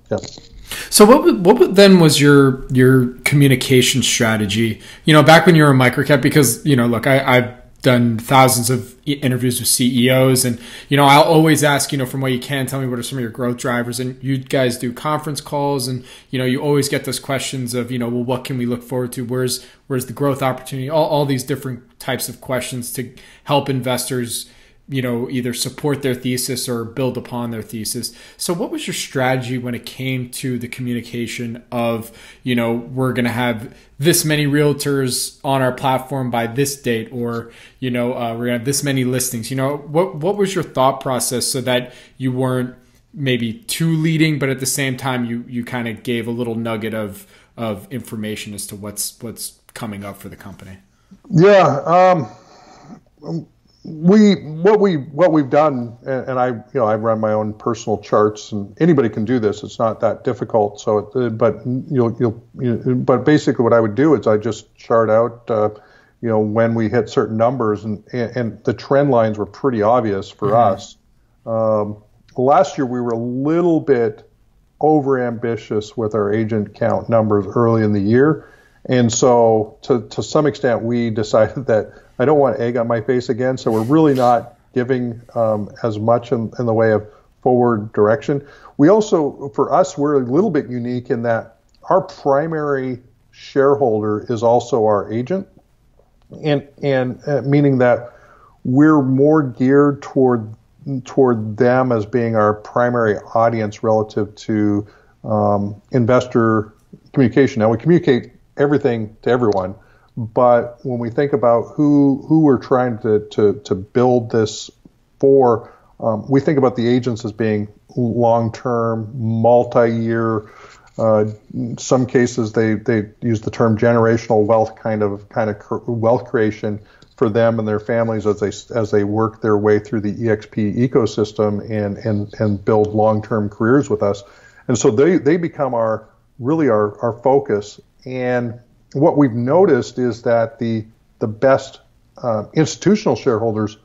B: Yeah.
A: So what then was your communication strategy? Back when you were a MicroCap, because look, I've done thousands of interviews with CEOs, and I'll always ask, from what you can tell me, what are some of your growth drivers? And you guys do conference calls, and you always get those questions of well, what can we look forward to? Where's the growth opportunity? All these different types of questions to help investors either support their thesis or build upon their thesis. So what was your strategy when it came to the communication of, we're going to have this many realtors on our platform by this date, or, we're going to have this many listings? What was your thought process so that you weren't maybe too leading, but at the same time, you kind of gave a little nugget of information as to what's coming up for the company?
B: Yeah. What we've done, and I run my own personal charts, and anybody can do this. It's not that difficult. So, but basically what I would do is I just chart out, when we hit certain numbers, and the trend lines were pretty obvious for us. Last year we were a little bit over ambitious with our agent count numbers early in the year, and so to some extent we decided that I don't want egg on my face again, so we're really not giving as much in the way of forward direction. We also, for us, we're a little bit unique in that our primary shareholder is also our agent, and meaning that we're more geared toward them as being our primary audience relative to investor communication. Now, we communicate everything to everyone, but when we think about who we're trying to build this for, we think about the agents as being long-term, multi-year. In some cases, they use the term generational wealth, kind of wealth creation for them and their families as they work their way through the EXP ecosystem and build long-term careers with us. And so they become our focus. And what we've noticed is that the best institutional shareholders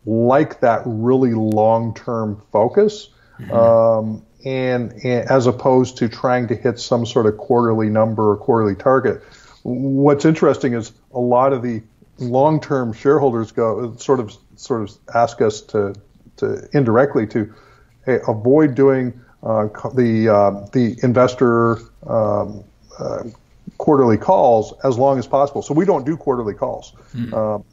B: like that really long-term focus, and as opposed to trying to hit some sort of quarterly number or quarterly target. What's interesting is a lot of the long-term shareholders sort of ask us to indirectly to avoid doing the investor quarterly calls as long as possible. So we don't do quarterly calls.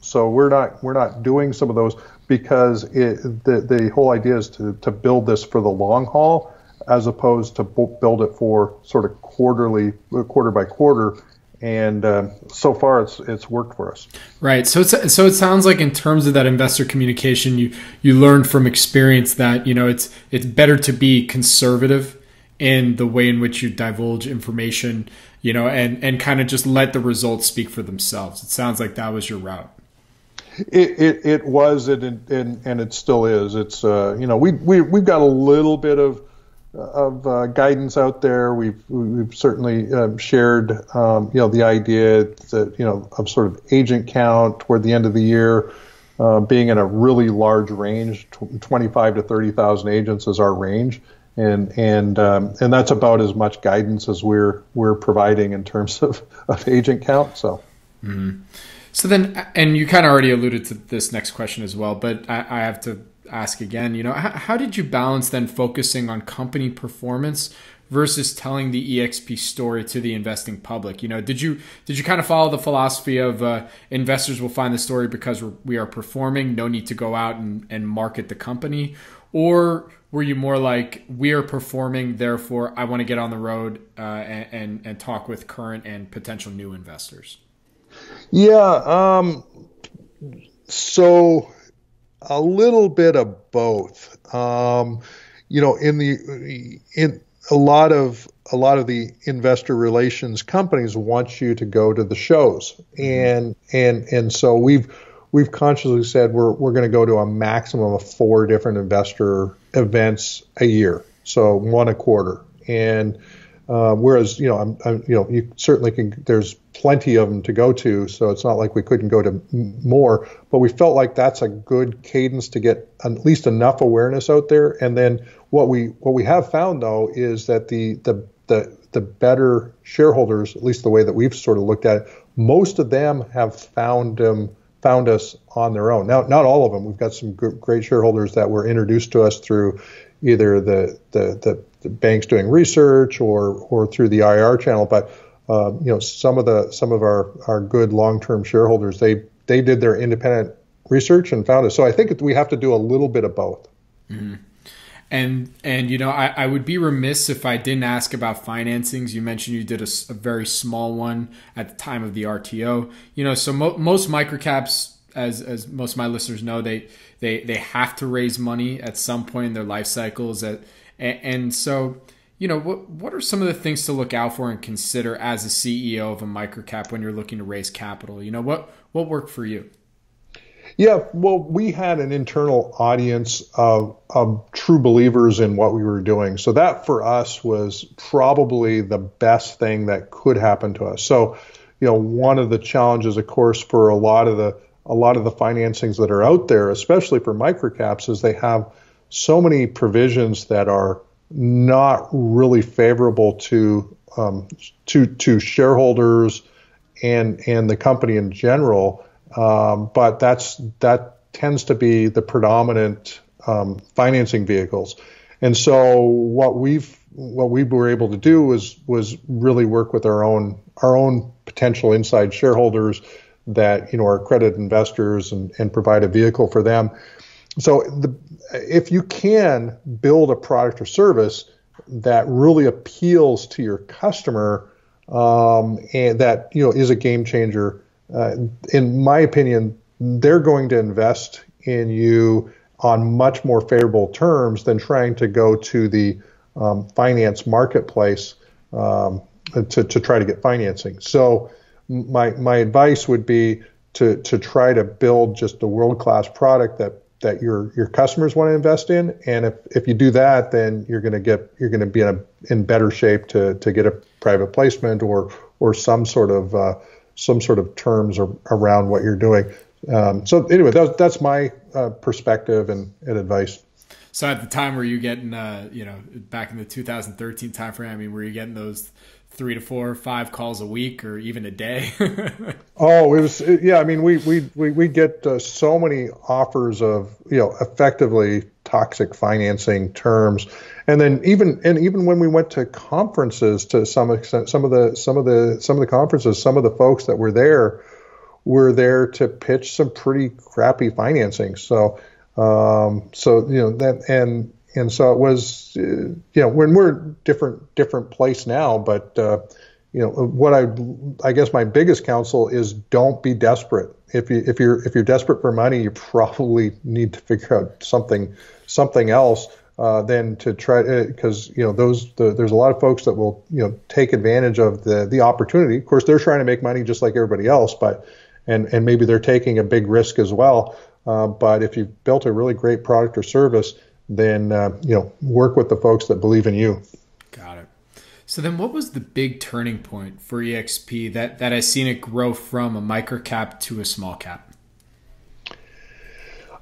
B: So we're not doing some of those because the whole idea is to build this for the long haul as opposed to build it for sort of quarter by quarter. And so far it's worked for us.
A: Right. So it sounds like in terms of that investor communication, you learned from experience that it's better to be conservative in the way in which you divulge information, and kind of just let the results speak for themselves. It sounds like that was your route.
B: It was, and it still is. It's we've got a little bit of guidance out there. We've certainly shared the idea that of sort of agent count toward the end of the year being in a really large range. 25 to 30,000 agents is our range. And that's about as much guidance as we're providing in terms of agent count. So,
A: So then, and you kind of already alluded to this next question as well, but I have to ask again, how did you balance then focusing on company performance versus telling the EXP story to the investing public? Did you kind of follow the philosophy of investors will find the story because we are performing, no need to go out and market the company? Or were you more like, we are performing, therefore I want to get on the road and talk with current and potential new investors?
B: Yeah. So a little bit of both. In a lot of the investor relations companies want you to go to the shows, and so we've consciously said we're going to go to a maximum of 4 different investor events a year, so 1 a quarter. And whereas you certainly can. There's plenty of them to go to, so it's not like we couldn't go to more. But we felt like that's a good cadence to get at least enough awareness out there. And then what we have found though is that the better shareholders, at least the way that we've sort of looked at it, most of them have found us on their own. Now, not all of them. We've got some great shareholders that were introduced to us through either the banks doing research or through the IR channel. But some of our good long-term shareholders, they did their independent research and found us. So I think we have to do a little bit of both.
A: Mm-hmm. And I would be remiss if I didn't ask about financings. You mentioned you did a very small one at the time of the RTO. So most microcaps, as most of my listeners know, they have to raise money at some point in their life cycles. And so, what are some of the things to look out for and consider as a CEO of a microcap when you're looking to raise capital? What worked for you?
B: Yeah, well, we had an internal audience of true believers in what we were doing. So that for us was probably the best thing that could happen to us. So, one of the challenges, of course, for a lot of the financings that are out there, especially for microcaps, is they have so many provisions that are not really favorable to shareholders and the company in general. But that tends to be the predominant financing vehicles. And so what we were able to do was really work with our own potential inside shareholders that are accredited investors and provide a vehicle for them. So if you can build a product or service that really appeals to your customer and that is a game changer, in my opinion, they're going to invest in you on much more favorable terms than trying to go to the finance marketplace to try to get financing. So my advice would be to try to build just a world-class product that your customers want to invest in, and if you do that, then you're going to be in better shape to get a private placement or some sort of terms around what you're doing. So anyway, that's my perspective and advice.
A: So at the time, were you getting, back in the 2013 timeframe, were you getting those 3 to 4 or 5 calls a week or even a day?
B: Oh, it was, yeah. We get so many offers of, effectively toxic financing terms. And then even when we went to conferences, to some extent, some of the conferences, some of the folks that were there to pitch some pretty crappy financing. So so it was, we're a different place now, but what I guess my biggest counsel is don't be desperate. If you're desperate for money, you probably need to figure out something else than to try, because there's a lot of folks that will take advantage of the opportunity. Of course, they're trying to make money just like everybody else, but and maybe they're taking a big risk as well. But if you've built a really great product or service, then work with the folks that believe in you.
A: Got it. So then what was the big turning point for eXp that has seen it grow from a microcap to a small cap?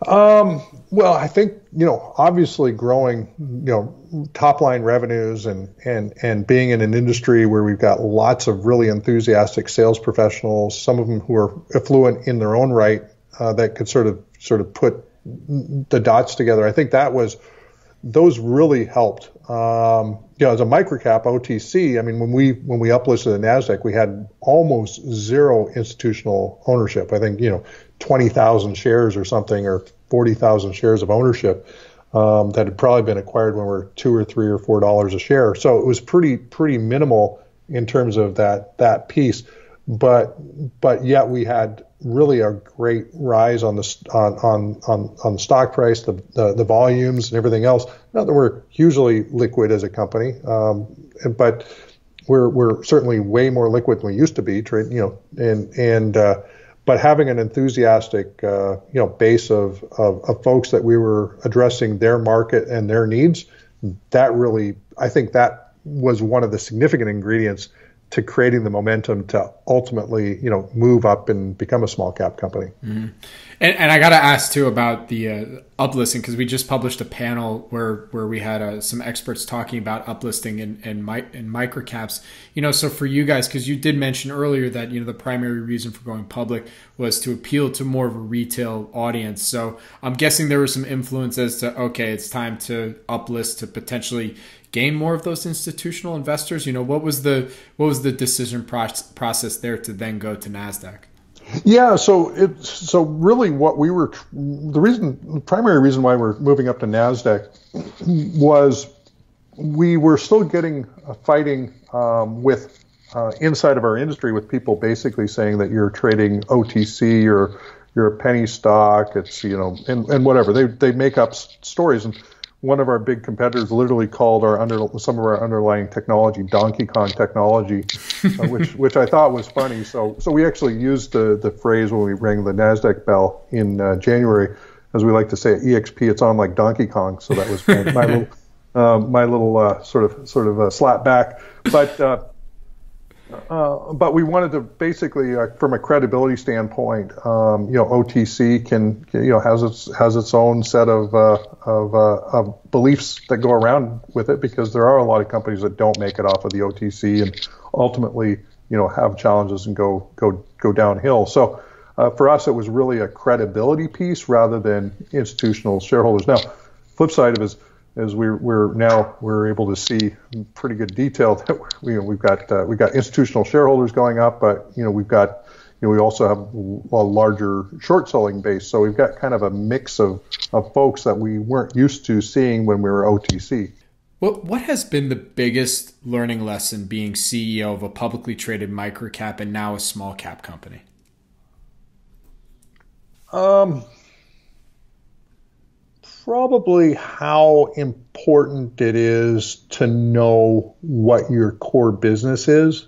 B: Well, I think, obviously growing, top line revenues and being in an industry where we've got lots of really enthusiastic sales professionals, some of them who are affluent in their own right, that could sort of put the dots together. I think those really helped. As a microcap OTC, I mean, when we uplisted the NASDAQ, we had almost zero institutional ownership. I think 20,000 shares or something, or 40,000 shares of ownership that had probably been acquired when we were $2 or $3 or $4 a share. So it was pretty minimal in terms of that piece. But yet we had really a great rise on the stock price, the volumes and everything else. Not that we're hugely liquid as a company, but we're certainly way more liquid than we used to be. But having an enthusiastic base of folks that we were addressing their market and their needs, I think that was one of the significant ingredients to creating the momentum to ultimately, move up and become a small cap company.
A: Mm-hmm. And I got to ask too about the uplisting, because we just published a panel where we had some experts talking about uplisting in microcaps. So for you guys, because you did mention earlier that the primary reason for going public was to appeal to more of a retail audience. So I'm guessing there was some influence as to, okay, it's time to uplist to potentially gain more of those institutional investors. What was the decision process there to then go to NASDAQ?
B: Yeah, so really the primary reason why we're moving up to NASDAQ was we were still getting fighting with inside of our industry with people basically saying that you're trading OTC or you're a penny stock. It's and whatever they make up stories. And one of our big competitors literally called some of our underlying technology Donkey Kong technology, which I thought was funny. So we actually used the phrase when we rang the NASDAQ bell in January, as we like to say at EXP, it's on like Donkey Kong. So that was my little sort of slap back. But we wanted to basically, from a credibility standpoint, OTC has its own set of beliefs that go around with it, because there are a lot of companies that don't make it off of the OTC and ultimately have challenges and go downhill. So for us, it was really a credibility piece rather than institutional shareholders. Now, flip side of it is we're able to see in pretty good detail that we've got institutional shareholders going up, but we also have a larger short selling base. So we've got kind of a mix of folks that we weren't used to seeing when we were OTC.
A: Well, what has been the biggest learning lesson being CEO of a publicly traded microcap and now a small cap company?
B: Probably how important it is to know what your core business is.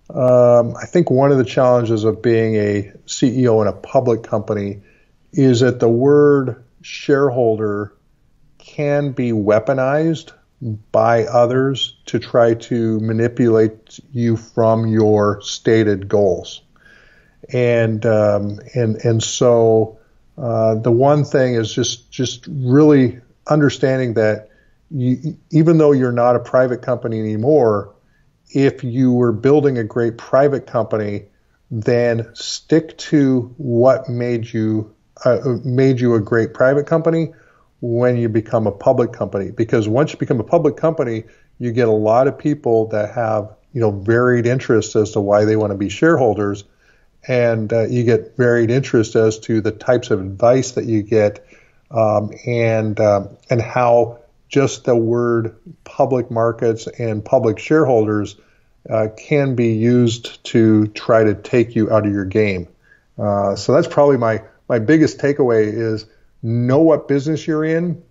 B: I think one of the challenges of being a CEO in a public company is that the word shareholder can be weaponized by others to try to manipulate you from your stated goals. And so the one thing is just really understanding that even though you're not a private company anymore, if you were building a great private company, then stick to what made you a great private company when you become a public company. Because once you become a public company, you get a lot of people that have varied interests as to why they want to be shareholders. And you get varied interest as to the types of advice that you get, and how just the word public markets and public shareholders can be used to try to take you out of your game. So that's probably my biggest takeaway is know what business you're in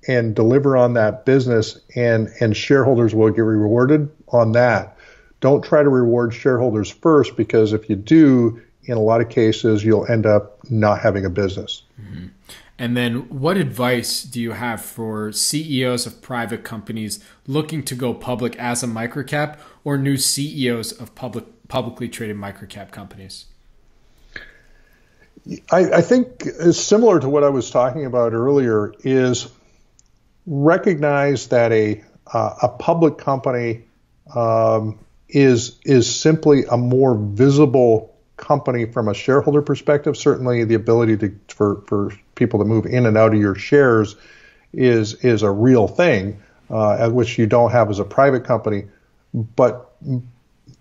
B: and deliver on that business, and shareholders will get rewarded on that. Don't try to reward shareholders first, because if you do, in a lot of cases, you'll end up not having a business.
A: Mm-hmm. And then what advice do you have for CEOs of private companies looking to go public as a microcap, or new CEOs of publicly traded microcap companies?
B: I think is similar to what I was talking about earlier, is recognize that a public company is simply a more visible company from a shareholder perspective. Certainly the ability for people to move in and out of your shares is a real thing, which you don't have as a private company. But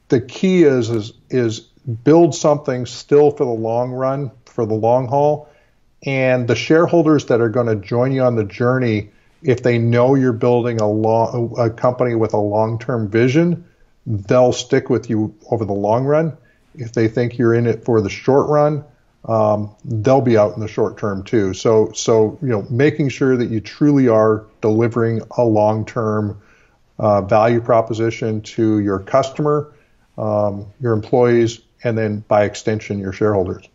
B: the key is build something still for the long run, for the long haul, and the shareholders that are going to join you on the journey, if they know you're building a company with a long-term vision, they'll stick with you over the long run. If they think you're in it for the short run, they'll be out in the short term too. So making sure that you truly are delivering a long-term value proposition to your customer, your employees, and then by extension, your shareholders.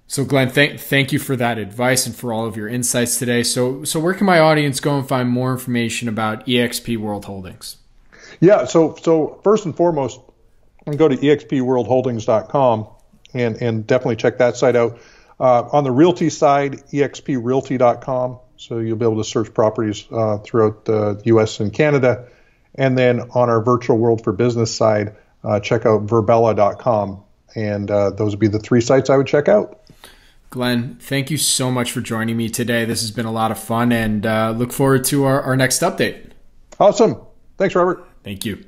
A: So Glenn, thank you for that advice and for all of your insights today. So where can my audience go and find more information about eXp World Holdings? Yeah,
B: so first and foremost, go to expworldholdings.com and definitely check that site out. On the realty side, exprealty.com, so you'll be able to search properties throughout the U.S. and Canada. And then on our virtual world for business side, check out verbella.com. And those would be the three sites I would check out.
A: Glenn, thank you so much for joining me today. This has been a lot of fun, and look forward to our next update.
B: Awesome. Thanks, Robert.
A: Thank you.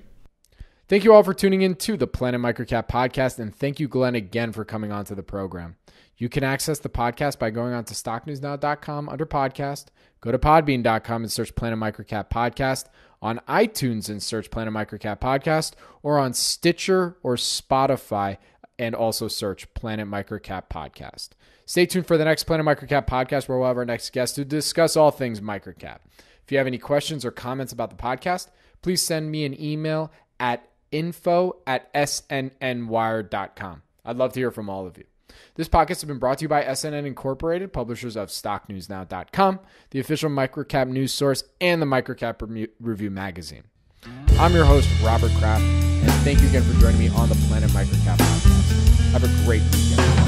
A: Thank you all for tuning in to the Planet MicroCap Podcast, and thank you, Glenn, again for coming on to the program. You can access the podcast by going on to stocknewsnow.com under podcast, go to podbean.com and search Planet MicroCap Podcast, on iTunes and search Planet MicroCap Podcast, or on Stitcher or Spotify and also search Planet MicroCap Podcast. Stay tuned for the next Planet MicroCap Podcast, where we'll have our next guest to discuss all things microcap. If you have any questions or comments about the podcast, please send me an email at info@snnwire.com. I'd love to hear from all of you. This podcast has been brought to you by SNN Incorporated, publishers of StockNewsNow.com, the official microcap news source, and the MicroCap Review magazine. I'm your host, Robert Kraft, and thank you again for joining me on the Planet MicroCap Podcast. Have a great weekend.